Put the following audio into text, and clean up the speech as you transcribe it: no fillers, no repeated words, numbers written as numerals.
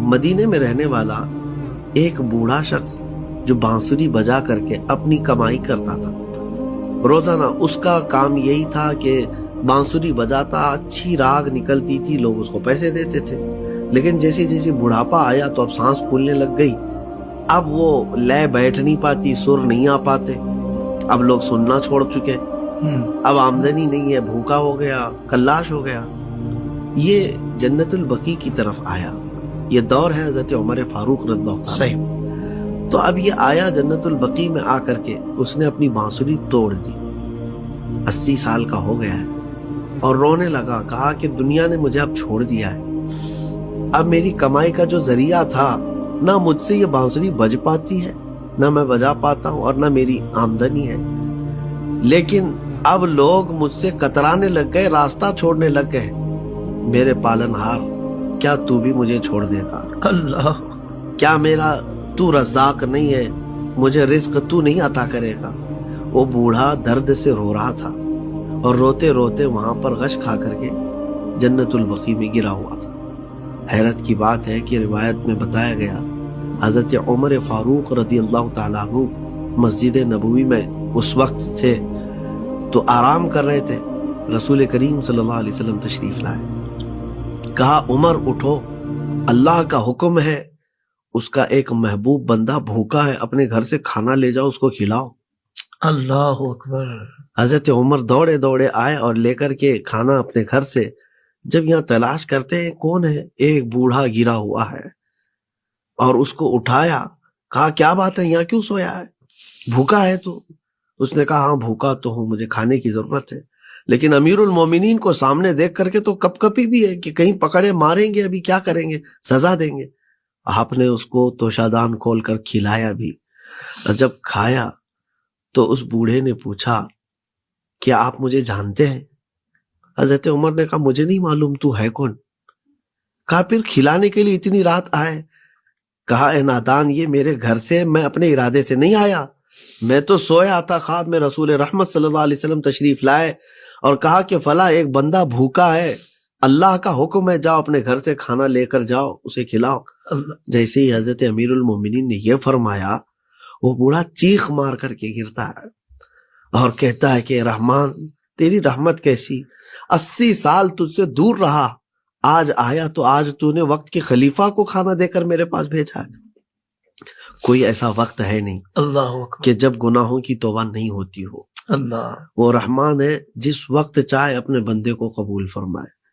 مدینے میں رہنے والا ایک بوڑھا شخص جو بانسری بجا کر کے اپنی کمائی کرتا تھا. روزانہ اس کا کام یہی تھا کہ بانسری بجاتا، اچھی راگ نکلتی تھی، لوگ اس کو پیسے دیتے تھے. لیکن جیسے جیسے بڑھاپا آیا تو اب سانس پھولنے لگ گئی، اب وہ لے بیٹھ نہیں پاتی، سر نہیں آ پاتے، اب لوگ سننا چھوڑ چکے، اب آمدنی نہیں ہے، بھوکا ہو گیا، کلاش ہو گیا. یہ جنت البقیع کی طرف آیا. یہ دور ہے حضرت عمر فاروق رضی اللہ عنہ. صحیح. تو اب یہ آیا جنت البقیع میں آ کر کے اس نے اپنی بانسری توڑ دی. 80 سال کا ہو گیا ہے اور رونے لگا. کہا کہ دنیا نے مجھے اب چھوڑ دیا ہے، اب میری کمائی کا جو ذریعہ تھا، نہ مجھ سے یہ بانسری بج پاتی ہے، نہ میں بجا پاتا ہوں، اور نہ میری آمدنی ہے. لیکن اب لوگ مجھ سے کترانے لگ گئے، راستہ چھوڑنے لگ گئے. میرے پالنہار، کیا تو بھی مجھے چھوڑ دے گا؟ اللہ. کیا میرا تو رزاق نہیں ہے؟ مجھے رزق تو نہیں عطا کرے گا؟ وہ بوڑھا درد سے رو رہا تھا اور روتے روتے وہاں پر غش کھا کر کے جنت البقیع میں گرا ہوا تھا. حیرت کی بات ہے کہ روایت میں بتایا گیا حضرت عمر فاروق رضی اللہ تعالیٰ عنہ مسجد نبوی میں اس وقت تھے تو آرام کر رہے تھے. رسول کریم صلی اللہ علیہ وسلم تشریف لائے. کہا عمر اٹھو، اللہ کا حکم ہے، اس کا ایک محبوب بندہ بھوکا ہے، اپنے گھر سے کھانا لے جاؤ، اس کو کھلاؤ. اللہ اکبر. حضرت عمر دوڑے دوڑے آئے اور لے کر کے کھانا اپنے گھر سے. جب یہاں تلاش کرتے ہیں کون ہے، ایک بوڑھا گرا ہوا ہے اور اس کو اٹھایا. کہا کیا بات ہے، یہاں کیوں سویا ہے، بھوکا ہے تو؟ اس نے کہا ہاں بھوکا تو ہوں، مجھے کھانے کی ضرورت ہے. لیکن امیر المومنین کو سامنے دیکھ کر کے تو کپ کپی بھی ہے کہ کہیں پکڑے ماریں گے، ابھی کیا کریں گے، سزا دیں گے. آپ نے اس کو توشادان کھول کر کھلایا بھی. اور جب کھایا تو اس بوڑھے نے پوچھا کیا آپ مجھے جانتے ہیں؟ حضرت عمر نے کہا مجھے نہیں معلوم، تو ہے کون؟ کہا پھر کھلانے کے لیے اتنی رات آئے؟ کہا اے نادان، یہ میرے گھر سے میں اپنے ارادے سے نہیں آیا، میں تو سویا تھا، خواب میں رسول رحمت صلی اللہ علیہ وسلم تشریف لائے اور کہا کہ فلاں ایک بندہ بھوکا ہے، اللہ کا حکم ہے، جاؤ اپنے گھر سے کھانا لے کر جاؤ، اسے کھلاؤ. جیسے ہی حضرت امیر المومنین نے یہ فرمایا، وہ بوڑھا چیخ مار کر کے گرتا ہے اور کہتا ہے کہ رحمان تیری رحمت کیسی، 80 سال تجھ سے دور رہا، آج آیا تو آج تو نے وقت کے خلیفہ کو کھانا دے کر میرے پاس بھیجا ہے. کوئی ایسا وقت ہے نہیں اللہ اکبر کہ جب گناہوں کی توبہ نہیں ہوتی ہو. اللہ. وہ رحمان ہے جس وقت چاہے اپنے بندے کو قبول فرمائے.